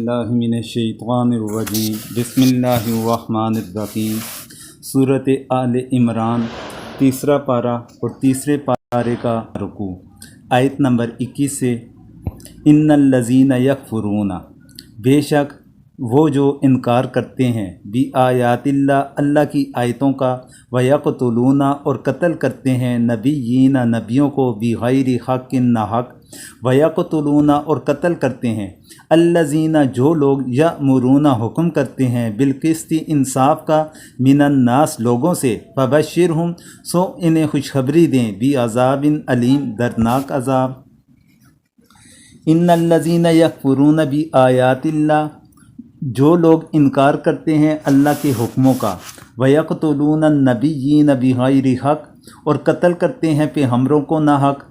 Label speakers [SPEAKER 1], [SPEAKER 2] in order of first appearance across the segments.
[SPEAKER 1] باللہ من الشیطان الرجیم بسم اللہ الرحمن الرحیم۔ سورۃ آل عمران تیسرا پارہ اور تیسرے پارے کا رکوع، آیت نمبر 21 سے ان الذین یکفرون، بے شک وہ جو انکار کرتے ہیں بی آیات اللہ، اللہ کی آیتوں کا، ویقتلون اور قتل کرتے ہیں نبیین نبیوں کو بغیر حق ناحق، ویقتلون اور قتل کرتے ہیں الذین جو لوگ یأمرون حکم کرتے ہیں بالقسط انصاف کا من الناس لوگوں سے، فبشرہم سو انہیں خوشخبری دیں بعذاب علیم دردناک عذاب۔ ان الذین یکفرون بآیات اللہ، جو لوگ انکار کرتے ہیں اللہ کے حکموں کا، ویقتلون النبیین بغیر حق اور قتل کرتے ہیں پیغمبروں کو ناحق،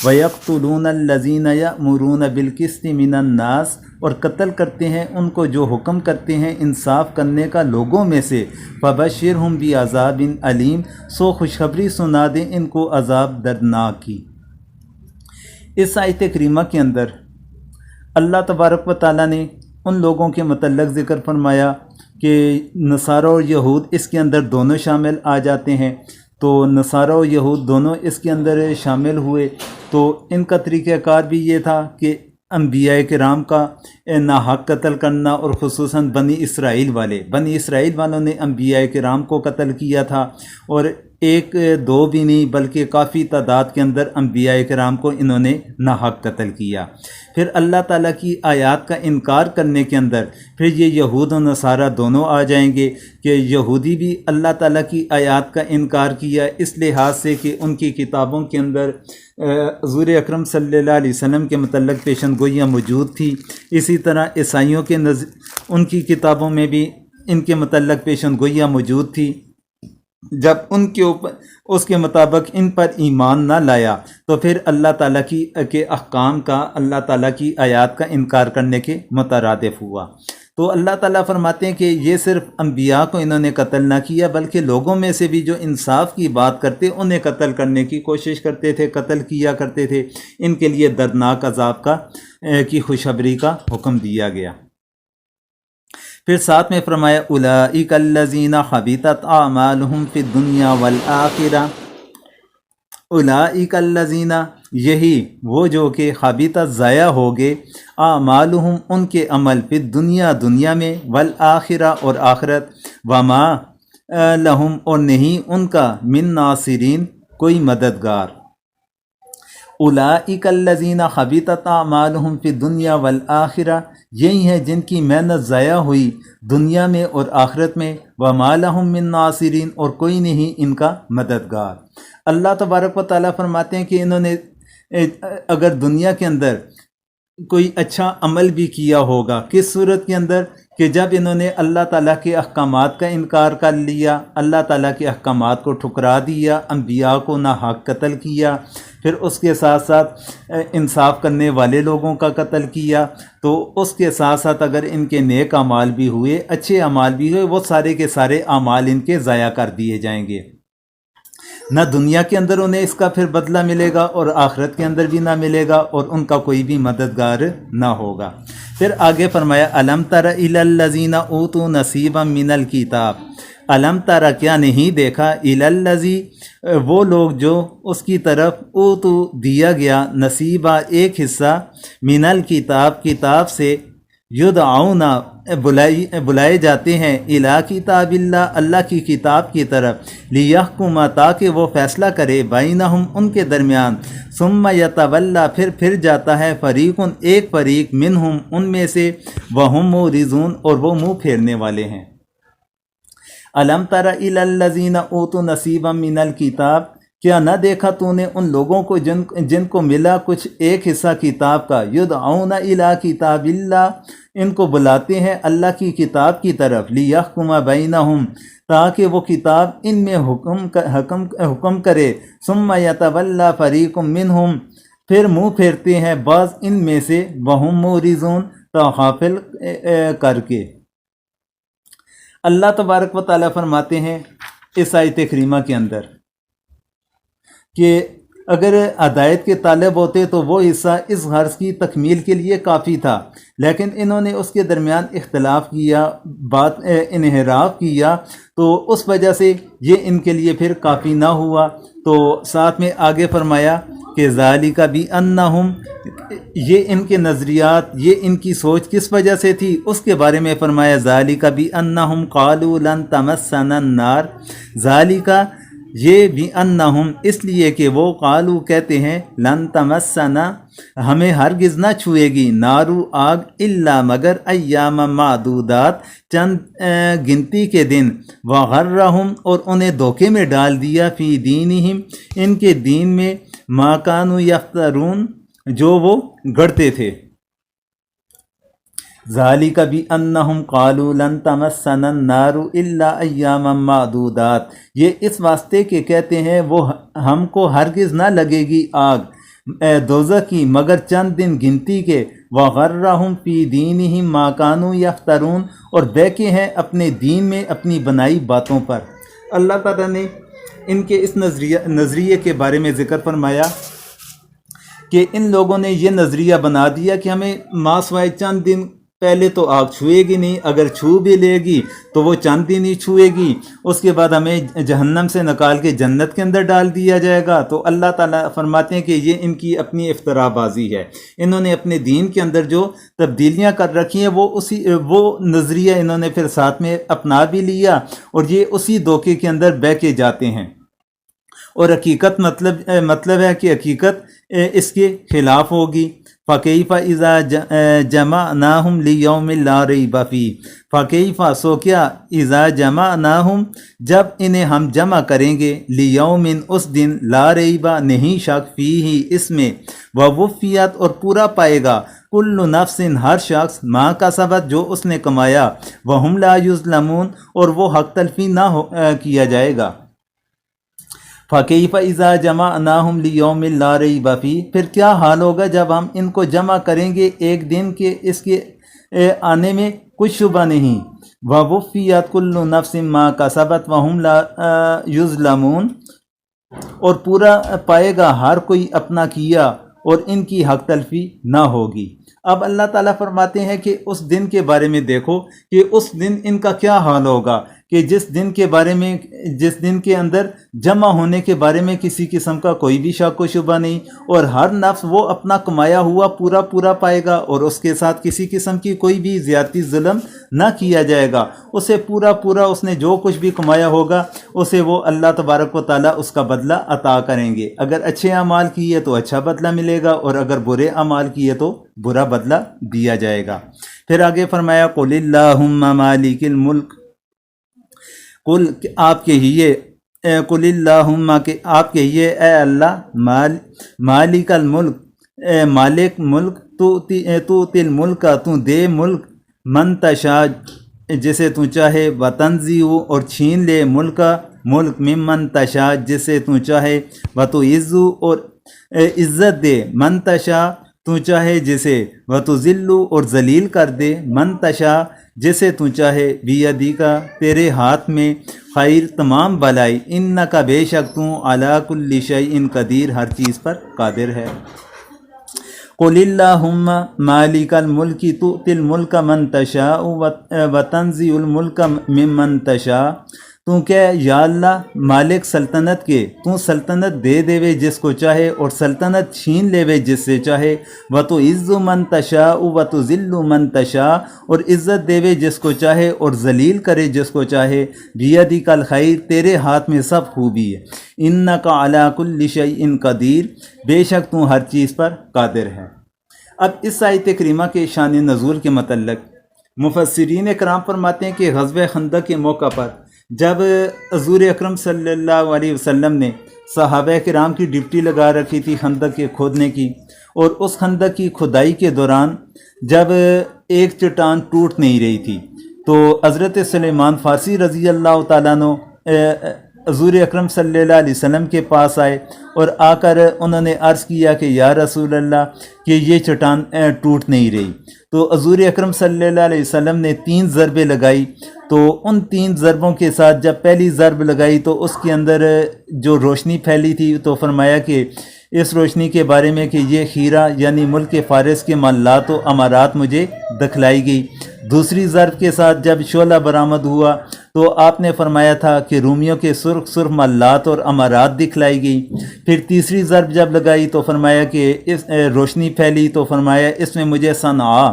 [SPEAKER 1] ویقتلون الذین یأمرون بالقسط من الناس اور قتل کرتے ہیں ان کو جو حکم کرتے ہیں انصاف کرنے کا لوگوں میں سے، فبشرہم بعذاب علیم سو خوشخبری سنا دیں ان کو عذاب دردناک کی۔ اس آیت کریمہ کے اندر اللہ تبارک و تعالیٰ نے ان لوگوں کے متعلق ذکر فرمایا کہ نصارہ اور یہود اس کے اندر دونوں شامل آ جاتے ہیں، تو نصارہ اور یہود دونوں اس کے اندر شامل ہوئے، تو ان کا طریقہ کار بھی یہ تھا کہ انبیاء کرام کا ناحق قتل کرنا، اور خصوصاً بنی اسرائیل والوں نے انبیاء کرام کو قتل کیا تھا، اور ایک دو بھی نہیں بلکہ کافی تعداد کے اندر انبیاء کرام کو انہوں نے ناحق قتل کیا۔ پھر اللہ تعالیٰ کی آیات کا انکار کرنے کے اندر پھر یہ یہود و نصارہ دونوں آ جائیں گے کہ یہودی بھی اللہ تعالیٰ کی آیات کا انکار کیا اس لحاظ سے کہ ان کی کتابوں کے اندر حضور اکرم صلی اللہ علیہ وسلم کے متعلق پیشن گوئیاں موجود تھی، اسی طرح عیسائیوں کے ان کی کتابوں میں بھی ان کے متعلق پیشن گوئیاں موجود تھی۔ جب ان کے اوپر اس کے مطابق ان پر ایمان نہ لایا تو پھر اللہ تعالیٰ کے احکام کا، اللہ تعالیٰ کی آیات کا انکار کرنے کے مترادف ہوا۔ تو اللہ تعالیٰ فرماتے ہیں کہ یہ صرف انبیاء کو انہوں نے قتل نہ کیا بلکہ لوگوں میں سے بھی جو انصاف کی بات کرتے انہیں قتل کرنے کی کوشش کرتے تھے، قتل کیا کرتے تھے، ان کے لیے دردناک عذاب کی خوشخبری کا حکم دیا گیا۔ پھر ساتھ میں فرمایا اولئک الذین حبطت اعمالہم فی الدنیا والآخرہ، اولئک الذین یہی وہ جو کہ حبطت ضائع ہو گئے اعمالہم ان کے عمل فی الدنیا دنیا میں، والآخرہ اور آخرت، وما لہم اور نہیں ان کا من ناصرین کوئی مددگار۔ اولئک الذین حبطت اعمالہم فی الدنیا والآخرہ، یہی ہیں جن کی محنت ضائع ہوئی دنیا میں اور آخرت میں، وما لہم من ناصرین اور کوئی نہیں ان کا مددگار۔ اللہ تبارک و تعالیٰ فرماتے ہیں کہ انہوں نے اگر دنیا کے اندر کوئی اچھا عمل بھی کیا ہوگا، کس صورت کے اندر کہ جب انہوں نے اللہ تعالیٰ کے احکامات کا انکار کر لیا، اللہ تعالیٰ کے احکامات کو ٹھکرا دیا، انبیاء کو ناحق قتل کیا، پھر اس کے ساتھ ساتھ انصاف کرنے والے لوگوں کا قتل کیا، تو اس کے ساتھ ساتھ اگر ان کے نیک اعمال بھی ہوئے، اچھے اعمال بھی ہوئے، وہ سارے کے سارے اعمال ان کے ضائع کر دیے جائیں گے۔ نہ دنیا کے اندر انہیں اس کا پھر بدلہ ملے گا اور آخرت کے اندر بھی نہ ملے گا، اور ان کا کوئی بھی مددگار نہ ہوگا۔ پھر آگے فرمایا الم تر الی الذین اوتوا نصیبا من الکتاب، الم تر کیا نہیں دیکھا الی الذی وہ لوگ جو اس کی طرف اوتوا دیا گیا نصیبا ایک حصہ من الکتاب کتاب سے، یدعون بلائے جاتے ہیں الی کتاب اللہ اللہ کی کتاب کی طرف، لیحکم تاکہ وہ فیصلہ کرے بینہم ان کے درمیان، ثم یتولی پھر جاتا ہے فریق ایک فریق منہم ان میں سے، وہم معرضون اور وہ منہ پھیرنے والے ہیں۔ الم تر الی الذین اوتوا نصیبا من الکتاب، کیا نہ دیکھا تو نے ان لوگوں کو جن کو ملا کچھ ایک حصہ کتاب کا، یدعون الی کتاب اللہ ان کو بلاتے ہیں اللہ کی کتاب کی طرف، لیحکم بینہم تاکہ وہ کتاب ان میں حکم کرے، ثم یتولی فریق منہم پھر منہ پھیرتے ہیں بعض ان میں سے، وہم معرضون غافل کر کے۔ اللہ تبارک و تعالیٰ فرماتے ہیں اس آیت کریمہ کے اندر کہ اگر ہدایت کے طالب ہوتے تو وہ حصہ اس غرض کی تکمیل کے لیے کافی تھا، لیکن انہوں نے اس کے درمیان اختلاف کیا، انحراف کیا، تو اس وجہ سے یہ ان کے لیے پھر کافی نہ ہوا۔ تو ساتھ میں آگے فرمایا کہ ذالک بانہم، یہ ان کے نظریات، یہ ان کی سوچ کس وجہ سے تھی اس کے بارے میں فرمایا ذالک بانہم قالوا لن تمسنا النار، ذالک یہ بانہم اس لیے کہ وہ قالو کہتے ہیں لن تمسنا ہمیں ہرگز نہ چھوئے گی نارو آگ الا مگر ایام معدودات چند گنتی کے دن، وغرہم اور انہیں دھوکے میں ڈال دیا فی دینہم ان کے دین میں ما کانوا یفترون جو وہ گڑتے تھے۔ ذالک بانہم قالوا لن تمسنا النار الا ایاما معدودات، یہ اس واسطے کہ کہتے ہیں وہ ہم کو ہرگز نہ لگے گی آگ دوزخ کی مگر چند دن گنتی کے، وغرہم فی دینہم ما کانوا یفترون اور بہکے ہیں اپنے دین میں اپنی بنائی باتوں پر۔ اللہ تعالیٰ نے ان کے اس نظریے کے بارے میں ذکر فرمایا کہ ان لوگوں نے یہ نظریہ بنا دیا کہ ہمیں ماسوائے چند دن پہلے تو آگ چھوئے گی نہیں، اگر چھو بھی لے گی تو وہ چند دن ہی چھوئے گی، اس کے بعد ہمیں جہنم سے نکال کے جنت کے اندر ڈال دیا جائے گا۔ تو اللہ تعالیٰ فرماتے ہیں کہ یہ ان کی اپنی افتراء بازی ہے، انہوں نے اپنے دین کے اندر جو تبدیلیاں کر رکھی ہیں وہ نظریہ انہوں نے پھر ساتھ میں اپنا بھی لیا، اور یہ اسی دھوکے کے اندر بہہ کے جاتے ہیں، اور حقیقت مطلب ہے کہ حقیقت اس کے خلاف ہوگی۔ فَكَيْفَ إِذَا جَمَعْنَاهُمْ لِيَوْمٍ لَا رَيْبَ فِيهِ، فَكَيْفَ سو کیا، إِذَا جَمَعْنَاهُمْ جب انہیں ہم جمع کریں گے، لِيَوْمٍ اس دن، لا ریبہ نہیں شک، فِيهِ اس میں، وَوُفِّيَتْ اور پورا پائے گا، كُلُّ نَفْسٍ ہر شخص، مَا كَسَبَتْ جو اس نے کمایا، وَهُمْ لَا يُظْلَمُونَ اور وہ حق تلفی نہ کیا جائے گا۔ فَكَيْفَ إِذَا جَمَعْنَاهُمْ لِيَوْمٍ لَا رَيْبَ فِيهِ پھر کیا حال ہوگا جب ہم ان کو جمع کریں گے ایک دن کے اس کے آنے میں کچھ شبہ نہیں، وَوُفِّيَتْ كُلُّ نَفْسٍ مَا كَسَبَتْ وَهُمْ لَا يُظْلَمُونَ اور پورا پائے گا ہر کوئی اپنا کیا اور ان کی حق تلفی نہ ہوگی۔ اب اللہ تعالیٰ فرماتے ہیں کہ اس دن کے بارے میں دیکھو کہ اس دن ان کا کیا حال ہوگا، کہ جس دن کے اندر جمع ہونے کے بارے میں کسی قسم کا کوئی بھی شک و شبہ نہیں، اور ہر نفس وہ اپنا کمایا ہوا پورا پائے گا، اور اس کے ساتھ کسی قسم کی کوئی بھی زیادتی ظلم نہ کیا جائے گا، اسے پورا اس نے جو کچھ بھی کمایا ہوگا اسے وہ اللہ تبارک و تعالیٰ اس کا بدلہ عطا کریں گے۔ اگر اچھے اعمال کیے تو اچھا بدلہ ملے گا، اور اگر برے اعمال کیے تو برا بدلہ دیا جائے گا۔ پھر آگے فرمایا قُلِ اللَّهُمَّ مَالِكِ الْمُلْكِ، قل آپ کہیے، قل اللہم کہ آپ کہیے اے اللہ مالک الملک مالک ملک، تو تل ملک تو دے ملک، من تشاء جسے تو چاہے، وتنزع اور چھین لے ملک ممن تشاء جسے تو چاہے، وتعز اور عزت دے من تشاء تو چاہے جسے، وتذل اور ذلیل کر دے من تشاء جسے تو چاہے، بیدیک تیرے ہاتھ میں خیر تمام بلائی، انکا بے شک تو علی کل شیء قدیر ہر چیز پر قادر ہے۔ قل اللہم مالک الملک تؤتی الملک من تشاء وتنزع الملک ممن تشاء، تو کہ یا اللہ مالک سلطنت کے، تو سلطنت دے وے جس کو چاہے اور سلطنت چھین لے وے جس سے چاہے، وتعز من تشاء وتذل من تشاء اور عزت دے وے جس کو چاہے اور ذلیل کرے جس کو چاہے، بیدک الخیر تیرے ہاتھ میں سب خوبی ہے، انک علی کل شیء قدیر بے شک تو ہر چیز پر قادر ہے۔ اب اس آیت کریمہ کے شان نزول کے متعلق مفسرین کرام فرماتے ہیں کہ غزوہ خندق کے موقع پر جب حضور اکرم صلی اللہ علیہ وسلم نے صحابہ کرام کی ڈیوٹی لگا رکھی تھی خندق کے کھودنے کی، اور اس خندق کی کھدائی کے دوران جب ایک چٹان ٹوٹ نہیں رہی تھی تو حضرت سلیمان فارسی رضی اللہ تعالیٰ عنہ حضور اکرم صلی اللہ علیہ وسلم کے پاس آئے اور آ کر انہوں نے عرض کیا کہ یا رسول اللہ کہ یہ چٹان ٹوٹ نہیں رہی، تو حضور اکرم صلی اللہ علیہ وسلم نے 3 ضربیں لگائی، تو ان 3 ضربوں کے ساتھ جب پہلی ضرب لگائی تو اس کے اندر جو روشنی پھیلی تھی، تو فرمایا کہ اس روشنی کے بارے میں کہ یہ خیرہ یعنی ملک فارس کے معاملات و امارات مجھے دکھلائی گئی۔ دوسری ضرب کے ساتھ جب شعلہ برآمد ہوا تو آپ نے فرمایا تھا کہ رومیوں کے سرخ سرخ معاملات اور امارات دکھلائی گئی۔ پھر تیسری ضرب جب لگائی تو فرمایا کہ اس روشنی پھیلی تو فرمایا اس میں مجھے صنعاء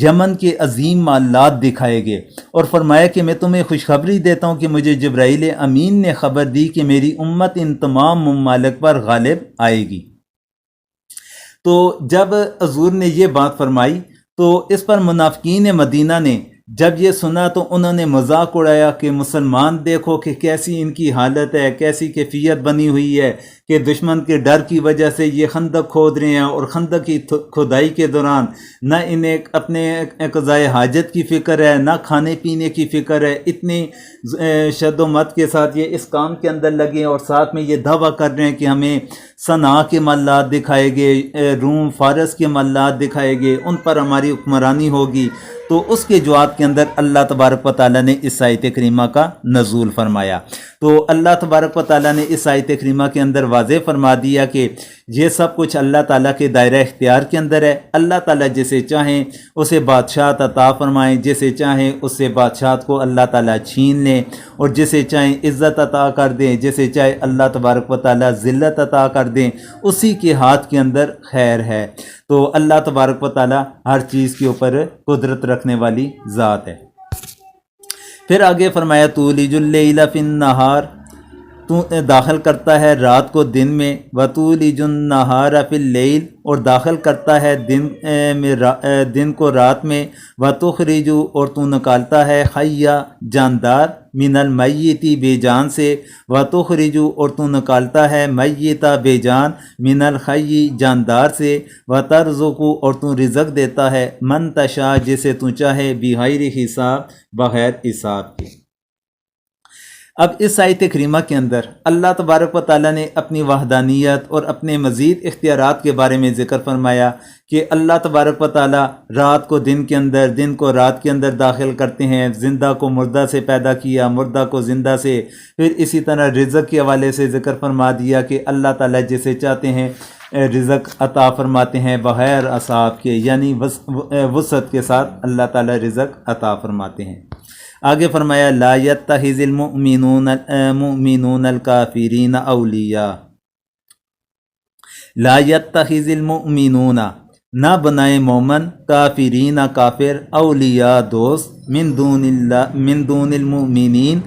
[SPEAKER 1] یمن کے عظیم معاملات دکھائے گئے، اور فرمایا کہ میں تمہیں خوشخبری دیتا ہوں کہ مجھے جبرائیل امین نے خبر دی کہ میری امت ان تمام ممالک پر غالب آئے گی۔ تو جب حضور نے یہ بات فرمائی تو اس پر منافقین مدینہ نے جب یہ سنا تو انہوں نے مذاق اڑایا کہ مسلمان دیکھو کہ کیسی ان کی حالت ہے، کیسی کیفیت بنی ہوئی ہے کہ دشمن کے ڈر کی وجہ سے یہ خندق کھود رہے ہیں، اور خندق کی کھدائی کے دوران نہ انہیں اپنے قضائے حاجت کی فکر ہے، نہ کھانے پینے کی فکر ہے، اتنی شد و مت کے ساتھ یہ اس کام کے اندر لگے، اور ساتھ میں یہ دعویٰ کر رہے ہیں کہ ہمیں صنعاء کے معاملات دکھائے گئے، روم فارس کے معاملات دکھائے گئے، ان پر ہماری حکمرانی ہوگی۔ تو اس کے جواب کے اندر اللہ تبارک و تعالیٰ نے اس آیت کریمہ کا نزول فرمایا۔ تو اللہ تبارک و تعالیٰ نے اس آیت کریمہ کے اندر واضح فرما دیا کہ یہ سب کچھ اللہ تعالیٰ کے دائرہ اختیار کے اندر ہے۔ اللہ تعالیٰ جسے چاہیں اسے بادشاہت عطا فرمائیں، جسے چاہیں اس سے بادشاہت کو اللہ تعالیٰ چھین لیں، اور جسے چاہیں عزت عطا کر دیں، جسے چاہے اللہ تبارک و تعالیٰ ذلت عطا کر دیں، اسی کے ہاتھ کے اندر خیر ہے۔ تو اللہ تبارک و تعالیٰ ہر چیز کے اوپر قدرت رکھنے والی ذات ہے۔ پھر آگے فرمایا تولج اللیل فی النہار، تو داخل کرتا ہے رات کو دن میں، وتولج النہار فی اللیل، اور داخل کرتا ہے دن کو رات میں، وتخرج، اور تو نکالتا ہے حی جاندار، من المیت بے جان سے، وتخرج، اور تو نکالتا ہے میتا بے جان، من الحی جاندار سے، وترزق، اور تو رزق دیتا ہے من تشاء جسے تو چاہے، بغیر حساب بغیر حساب کے۔ اب اس آیت کریمہ کے اندر اللہ تبارک و تعالیٰ نے اپنی وحدانیت اور اپنے مزید اختیارات کے بارے میں ذکر فرمایا کہ اللہ تبارک و تعالیٰ رات کو دن کے اندر، دن کو رات کے اندر داخل کرتے ہیں، زندہ کو مردہ سے پیدا کیا، مردہ کو زندہ سے، پھر اسی طرح رزق کے حوالے سے ذکر فرما دیا کہ اللہ تعالیٰ جسے چاہتے ہیں رزق عطا فرماتے ہیں بغیر حساب کے، یعنی وسعت کے ساتھ اللہ تعالیٰ رزق عطا فرماتے ہیں۔ آگے فرمایا لا يتخذ المؤمنون الکافرین اولیاء، لا يتخذ المؤمنون، نہ بنائے مومن، کافرین کافر، اولیاء دوست، من دون المؤمنین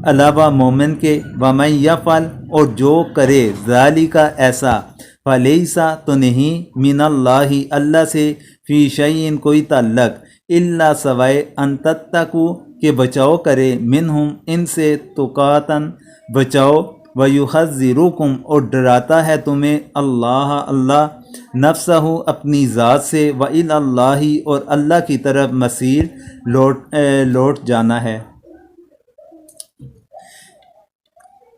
[SPEAKER 1] علاوہ مومن کے، ومن یفعل، اور جو کرے، ذالک ایسا، فلیسا تو نہیں، من اللہ اللہ سے، فی شیء کوئی تعلق، الا سوائے ان تتقوا کہ بچاؤ کرے، منہم ان سے، تقاتن بچاؤ، ویحذرکم اور ڈراتا ہے تمہیں، اللہ نفسہ اپنی ذات سے، وإلی اللہ اور اللہ کی طرف مسیر لوٹ جانا ہے۔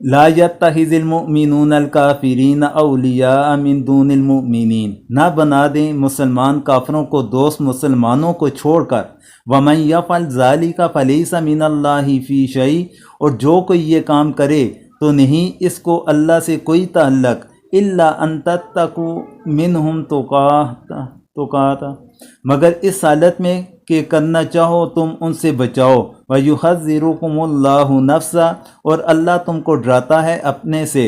[SPEAKER 1] لا يتخذ المؤمنون الکافرین اولیاء من دون المؤمنین، نہ بنا دیں مسلمان کافروں کو دوست مسلمانوں کو چھوڑ کر، ومن یفعل ذلک فلیس من اللہ فی شیء، اور جو کوئی یہ کام کرے تو نہیں اس کو اللہ سے کوئی تعلق، الا ان تتقوا منہم تقاتا، مگر اس حالت میں کہ کرنا چاہو تم ان سے بچاؤ، وَيُحَذِّرُكُمُ اللَّهُ نَفْسَ، اور اللہ تم کو ڈراتا ہے اپنے سے،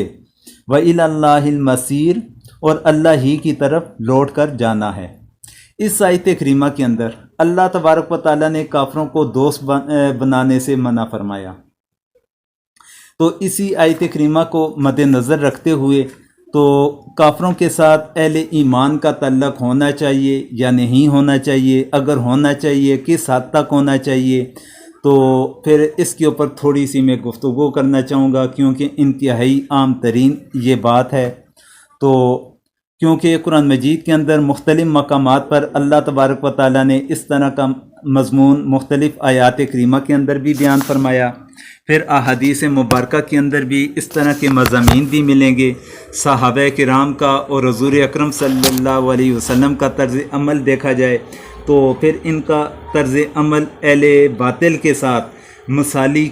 [SPEAKER 1] وَإِلَى اللَّهِ الْمَصِيرُ، اور اللہ ہی کی طرف لوٹ کر جانا ہے۔ اس آیت کریمہ کے اندر اللہ تبارک و تعالیٰ نے کافروں کو دوست بنانے سے منع فرمایا۔ تو اسی آیت کریمہ کو مد نظر رکھتے ہوئے تو کافروں کے ساتھ اہل ایمان کا تعلق ہونا چاہیے یا نہیں ہونا چاہیے، اگر ہونا چاہیے کس حد تک ہونا چاہیے، تو پھر اس کے اوپر تھوڑی سی میں گفتگو کرنا چاہوں گا، کیونکہ انتہائی عام ترین یہ بات ہے۔ تو کیونکہ قرآن مجید کے اندر مختلف مقامات پر اللہ تبارک و تعالیٰ نے اس طرح کا مضمون مختلف آیات کریمہ کے اندر بھی بیان فرمایا، پھر احادیث مبارکہ کے اندر بھی اس طرح کے مضامین بھی ملیں گے۔ صحابہ کرام کا اور حضور اکرم صلی اللہ علیہ وسلم کا طرز عمل دیکھا جائے تو پھر ان کا طرز عمل اہل باطل کے ساتھ مثالی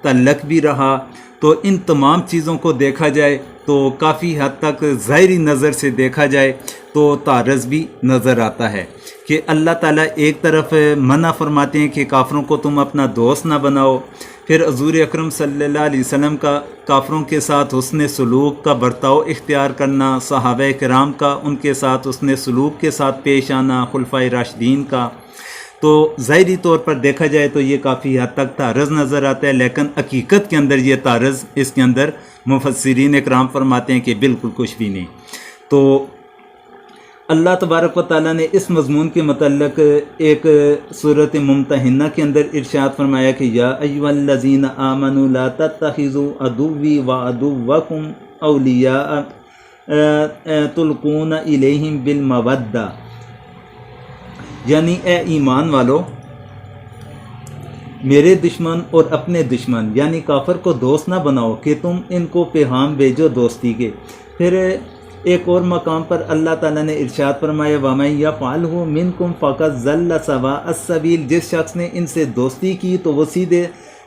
[SPEAKER 1] تعلق بھی رہا، تو ان تمام چیزوں کو دیکھا جائے تو کافی حد تک ظاہری نظر سے دیکھا جائے تو تعرض بھی نظر آتا ہے کہ اللہ تعالیٰ ایک طرف منع فرماتے ہیں کہ کافروں کو تم اپنا دوست نہ بناؤ، پھر حضور اکرم صلی اللہ علیہ وسلم کا کافروں کے ساتھ حسن سلوک کا برتاؤ اختیار کرنا، صحابہ کرام کا ان کے ساتھ حسن سلوک کے ساتھ پیش آنا، خلفائے راشدین کا، تو ظاہری طور پر دیکھا جائے تو یہ کافی حد تک تعرض نظر آتا ہے، لیکن حقیقت کے اندر یہ تعرض اس کے اندر مفسرین اکرام فرماتے ہیں کہ بالکل کچھ بھی نہیں۔ تو اللہ تبارک و تعالیٰ نے اس مضمون کے متعلق ایک سورۃ ممتحنہ کے اندر ارشاد فرمایا کہ یا ایھا الذین آمنوا لا تتخذوا عدوی وعدوکم اولیاء تلقون الیہم بالمودہ، یعنی اے ایمان والو، میرے دشمن اور اپنے دشمن یعنی کافر کو دوست نہ بناؤ کہ تم ان کو پیغام بھیجو دوستی کے۔ پھر ایک اور مقام پر اللہ تعالیٰ نے ارشاد فرمایا وَمَن يَفْعَلْهُ مِنْكُمْ فَقَدْ ضَلَّ سَوَاءَ السَّبِيلِ، جس شخص نے ان سے دوستی کی تو وہ سیدھے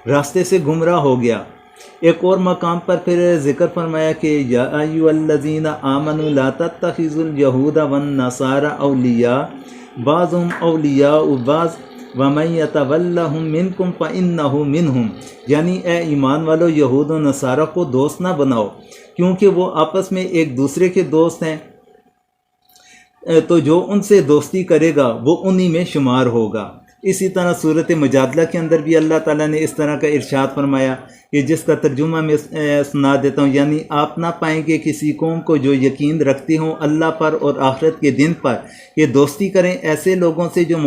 [SPEAKER 1] راستے سے گمراہ ہو گیا۔ ایک اور مقام پر پھر ذکر فرمایا کہ یا ایھا الذین آمنوا لا تتخذوا اليہود والنصارى اولیاء بعضهم اولیاء بعض وَمَن يَتَوَلَّهُم مِّنكُمْ فَإِنَّهُ مِنْهُمْ، یعنی اے ایمان والو، یہود و نصارہ کو دوست نہ بناؤ کیونکہ وہ آپس میں ایک دوسرے کے دوست ہیں، تو جو ان سے دوستی کرے گا وہ انہی میں شمار ہوگا۔ اسی طرح صورت مجادلہ کے اندر بھی اللہ تعالیٰ نے اس طرح کا ارشاد فرمایا کہ جس کا ترجمہ میں سنا دیتا ہوں، یعنی آپ نہ پائیں گے کسی قوم کو جو یقین رکھتے ہوں اللہ پر اور آخرت کے دن پر کہ دوستی کریں ایسے لوگوں سے جو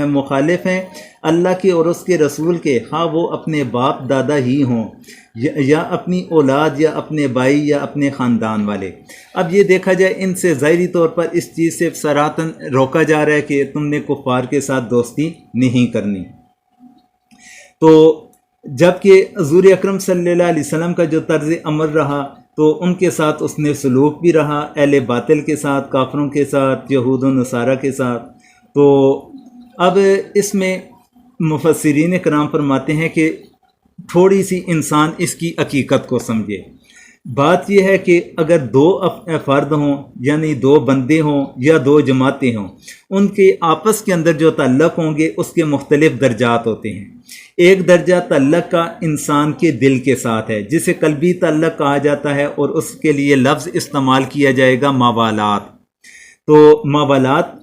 [SPEAKER 1] مخالف ہیں اللہ کے اور اس کے رسول کے، ہاں وہ اپنے باپ دادا ہی ہوں یا اپنی اولاد یا اپنے بھائی یا اپنے خاندان والے۔ اب یہ دیکھا جائے ان سے ظاہری طور پر اس چیز سے صراحتاً روکا جا رہا ہے کہ تم نے کفار کے ساتھ دوستی نہیں کرنی۔ تو جبکہ حضور اکرم صلی اللہ علیہ وسلم کا جو طرز عمل رہا تو ان کے ساتھ اس نے سلوک بھی رہا، اہل باطل کے ساتھ، کافروں کے ساتھ، یہود و نصارہ کے ساتھ۔ تو اب اس میں مفسرین کرام فرماتے ہیں کہ تھوڑی سی انسان اس کی حقیقت کو سمجھے۔ بات یہ ہے کہ اگر دو فرد ہوں یعنی دو بندے ہوں یا دو جماعتیں ہوں، ان کے آپس کے اندر جو تعلق ہوں گے اس کے مختلف درجات ہوتے ہیں۔ ایک درجہ تعلق کا انسان کے دل کے ساتھ ہے جسے قلبی تعلق کہا جاتا ہے، اور اس کے لیے لفظ استعمال کیا جائے گا موالات۔ تو موالات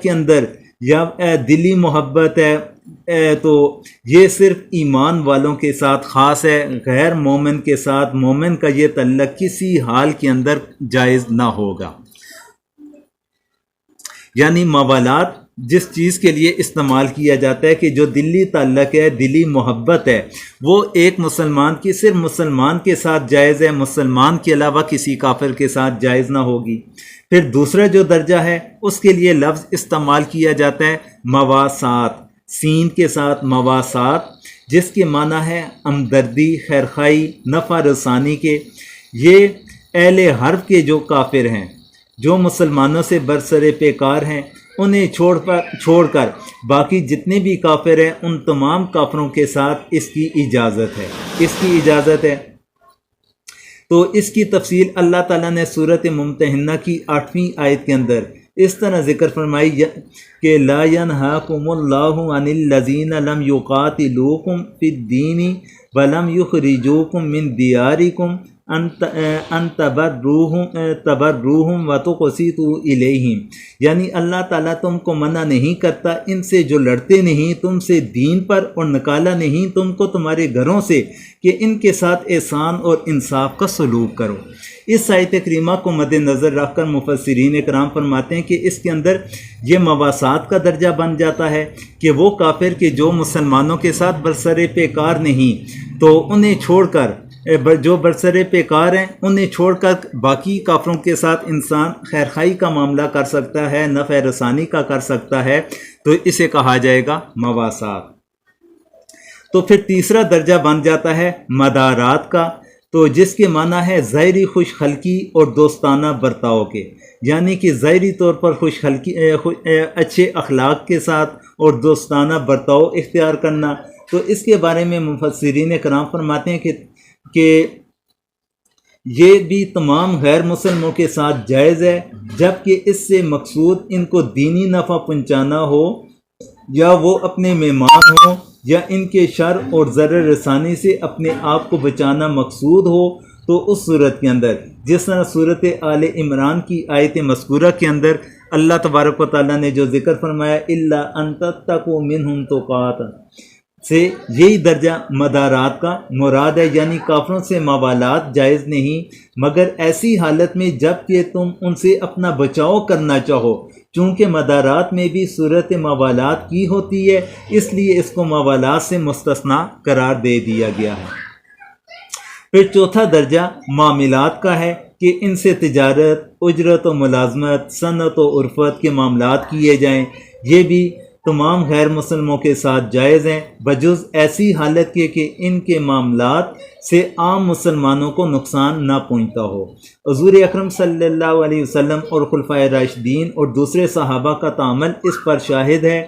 [SPEAKER 1] کے اندر یا دلی محبت ہے تو یہ صرف ایمان والوں کے ساتھ خاص ہے، غیر مومن کے ساتھ مومن کا یہ تعلق کسی حال کے اندر جائز نہ ہوگا۔ یعنی موالات جس چیز کے لیے استعمال کیا جاتا ہے کہ جو دلی تعلق ہے، دلی محبت ہے، وہ ایک مسلمان کی صرف مسلمان کے ساتھ جائز ہے، مسلمان کے علاوہ کسی کافر کے ساتھ جائز نہ ہوگی۔ پھر دوسرا جو درجہ ہے اس کے لیے لفظ استعمال کیا جاتا ہے مواسات، سین کے ساتھ مواسات، جس کے معنی ہے ہمدردی، خیرخواہی، نفع رسانی کے۔ یہ اہل حرب کے جو کافر ہیں، جو مسلمانوں سے برسر پیکار ہیں، انہیں چھوڑ کر باقی جتنے بھی کافر ہیں ان تمام کافروں کے ساتھ اس کی اجازت ہے۔ تو اس کی تفصیل اللہ تعالیٰ نے سورۃ ممتحنہ کی 8ویں آیت کے اندر اس طرح ذکر فرمائی کہ لا ینہاکم اللہ عن الذین لم یقاتلوکم فی الدین ولم یخرجوکم من دیارکم ان تبروہم وتقسطوا الیہم، یعنی اللہ تعالیٰ تم کو منع نہیں کرتا ان سے جو لڑتے نہیں تم سے دین پر، اور نکالا نہیں تم کو تمہارے گھروں سے کہ ان کے ساتھ احسان اور انصاف کا سلوک کرو۔ اس آیت کریمہ کو مد نظر رکھ کر مفسرین کرام فرماتے ہیں کہ اس کے اندر یہ مواسات کا درجہ بن جاتا ہے کہ وہ کافر کے جو مسلمانوں کے ساتھ برسر پیکار نہیں تو انہیں چھوڑ کر، جو برسر پیکار ہیں انہیں چھوڑ کر باقی کافروں کے ساتھ انسان خیرخواہی کا معاملہ کر سکتا ہے، نفع رسانی کا کر سکتا ہے، تو اسے کہا جائے گا مواسات۔ تو پھر تیسرا درجہ بن جاتا ہے مدارات کا، تو جس کے معنی ہے ظاہری خوش خلقی اور دوستانہ برتاؤ کے، یعنی کہ ظاہری طور پر خوش خلقی اچھے اخلاق کے ساتھ اور دوستانہ برتاؤ اختیار کرنا۔ تو اس کے بارے میں مفسرین کرام فرماتے ہیں کہ یہ بھی تمام غیر مسلموں کے ساتھ جائز ہے، جبکہ اس سے مقصود ان کو دینی نفع پہنچانا ہو، یا وہ اپنے مہمان ہوں، یا ان کے شر اور ضرر رسانی سے اپنے آپ کو بچانا مقصود ہو، تو اس صورت کے اندر جس طرح صورت آل عمران کی آیت مذکورہ کے اندر اللہ تبارک و تعالیٰ نے جو ذکر فرمایا الا ان تتقوا منہم تقاۃ سے، یہی درجہ مدارات کا مراد ہے، یعنی کافروں سے موالات جائز نہیں مگر ایسی حالت میں جب کہ تم ان سے اپنا بچاؤ کرنا چاہو، چونکہ مدارات میں بھی صورت موالات کی ہوتی ہے، اس لیے اس کو موالات سے مستثنا قرار دے دیا گیا ہے۔ پھر چوتھا درجہ معاملات کا ہے کہ ان سے تجارت، اجرت و ملازمت، صنعت و عرفت کے معاملات کیے جائیں، یہ بھی تمام غیر مسلموں کے ساتھ جائز ہیں، بجز ایسی حالت کے کہ ان کے معاملات سے عام مسلمانوں کو نقصان نہ پہنچتا ہو۔ حضور اکرم صلی اللہ علیہ وسلم اور خلفائے راشدین اور دوسرے صحابہ کا تعامل اس پر شاہد ہے۔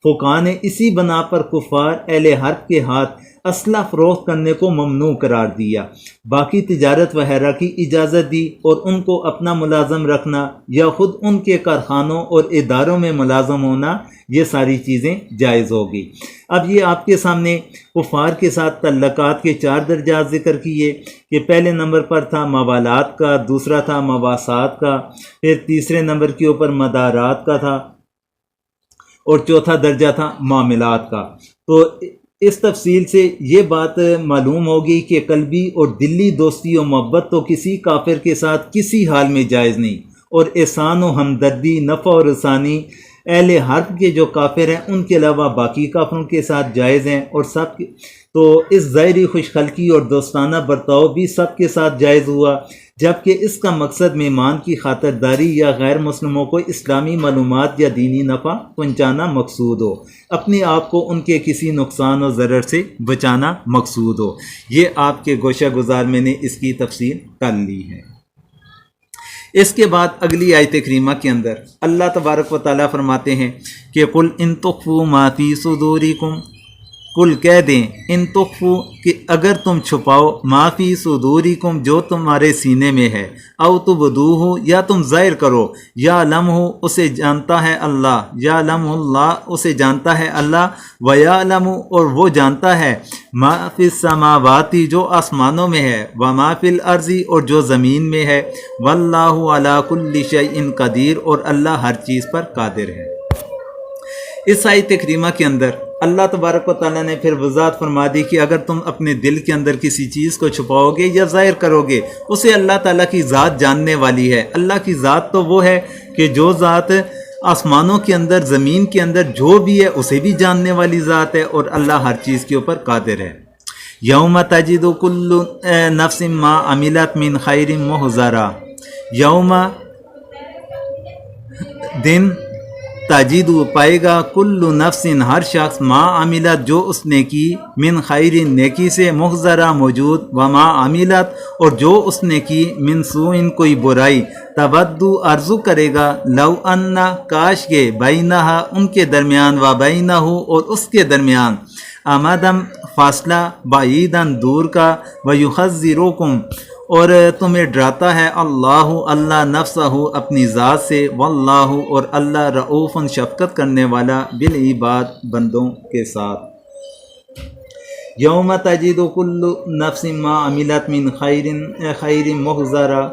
[SPEAKER 1] فقہاء نے اسی بنا پر کفار اہل حرب کے ہاتھ اسلحہ فروخت کرنے کو ممنوع قرار دیا، باقی تجارت وغیرہ کی اجازت دی، اور ان کو اپنا ملازم رکھنا یا خود ان کے کارخانوں اور اداروں میں ملازم ہونا، یہ ساری چیزیں جائز ہوگی۔ اب یہ آپ کے سامنے کفار کے ساتھ تعلقات کے 4 درجات ذکر کیے کہ پہلے نمبر پر تھا موالات کا، دوسرا تھا مواسات کا، پھر تیسرے نمبر کے اوپر مدارات کا تھا، اور چوتھا درجہ تھا معاملات کا۔ تو اس تفصیل سے یہ بات معلوم ہوگی کہ قلبی اور دلی دوستی و محبت تو کسی کافر کے ساتھ کسی حال میں جائز نہیں، اور احسان و ہمدردی، نفع و رسانی اہل حرب کے جو کافر ہیں ان کے علاوہ باقی کافروں کے ساتھ جائز ہیں، اور سب تو اس ظاہری خوش خلقی اور دوستانہ برتاؤ بھی سب کے ساتھ جائز ہوا، جبکہ اس کا مقصد مہمان کی خاطرداری یا غیر مسلموں کو اسلامی معلومات یا دینی نفع پہنچانا مقصود ہو، اپنے آپ کو ان کے کسی نقصان و ضرر سے بچانا مقصود ہو۔ یہ آپ کے گوشہ گزار میں نے اس کی تفصیل کر لی ہے۔ اس کے بعد اگلی آیت کریمہ کے اندر اللہ تبارک و تعالیٰ فرماتے ہیں کہ قل ان تخفوا ما فی صدورکم، کل کہہ دیں ان تخفوا کہ اگر تم چھپاؤ ما فی صدورکم جو تمہارے سینے میں ہے، او تبدوہ یا تم ظاہر کرو، یعلمہ اسے جانتا ہے اللہ، یعلمہ اللہ اسے جانتا ہے اللہ، ویعلم اور وہ جانتا ہے ما فی السماوات جو آسمانوں میں ہے، وما فی الارض اور جو زمین میں ہے، واللہ علی کل شیء قدیر اور اللہ ہر چیز پر قادر ہے۔ اس آیت کریمہ کے اندر اللہ تبارک و تعالیٰ نے پھر وضاحت فرما دی کہ اگر تم اپنے دل کے اندر کسی چیز کو چھپاؤ گے یا ظاہر کرو گے، اسے اللہ تعالیٰ کی ذات جاننے والی ہے۔ اللہ کی ذات تو وہ ہے کہ جو ذات آسمانوں کے اندر، زمین کے اندر جو بھی ہے اسے بھی جاننے والی ذات ہے، اور اللہ ہر چیز کے اوپر قادر ہے۔ یوم تجد کل نفس ما عملت من خیر محضرا، یوم دن تجد پائے گا کل نفس ہر شخص ما عملت جو اس نے کی، من خیر نیکی سے، محضرہ موجود، وما عملت اور جو اس نے کی، من سوء کوئی برائی، تودو آرزو کرے گا، لو ان کاش کے، بینہا ان کے درمیان، و بینہ اور اس کے درمیان، امدم فاصلہ، بعیداً دور کا، ویحذرکم اور تمہیں ڈراتا ہے اللہ نفسہ اپنی ذات سے، واللہ اور اللہ رؤوف شفقت کرنے والا بالعباد بندوں کے ساتھ۔ یوم تجد کل نفس ما عملت من خیر محضرا،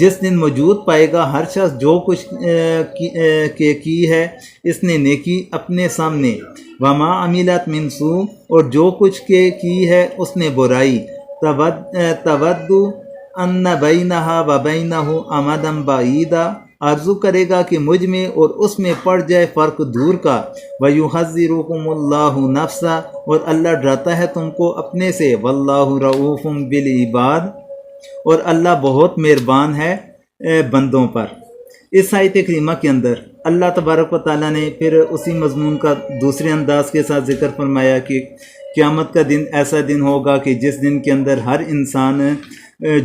[SPEAKER 1] جس دن موجود پائے گا ہر شخص جو کچھ کی ہے اس نے نیکی اپنے سامنے، وما عملت من سوء اور جو کچھ کی ہے اس نے برائی، تودو ان بینہا و بینہ امدم بعیدا، آرزو کرے گا کہ مجھ میں اور اس میں پڑ جائے فرق دور کا، ویحذرکم اللہ نفسہ اور اللہ ڈراتا ہے تم کو اپنے سے، واللہ رؤوف بالعباد اور اللہ بہت مہربان ہے بندوں پر۔ اس آیت کریمہ کے اندر اللہ تبارک و تعالیٰ نے پھر اسی مضمون کا دوسرے انداز کے ساتھ ذکر فرمایا کہ قیامت کا دن ایسا دن ہوگا کہ جس دن کے اندر ہر انسان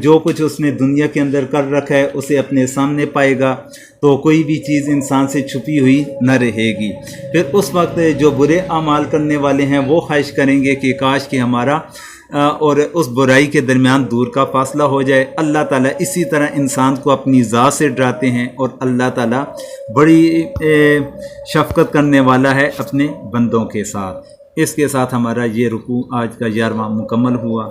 [SPEAKER 1] جو کچھ اس نے دنیا کے اندر کر رکھا ہے اسے اپنے سامنے پائے گا، تو کوئی بھی چیز انسان سے چھپی ہوئی نہ رہے گی۔ پھر اس وقت جو برے اعمال کرنے والے ہیں وہ خواہش کریں گے کہ کاش کہ ہمارا اور اس برائی کے درمیان دور کا فاصلہ ہو جائے۔ اللہ تعالیٰ اسی طرح انسان کو اپنی ذات سے ڈراتے ہیں، اور اللہ تعالیٰ بڑی شفقت کرنے والا ہے اپنے بندوں کے ساتھ۔ اس کے ساتھ ہمارا یہ رکوع آج کا 11واں مکمل ہوا۔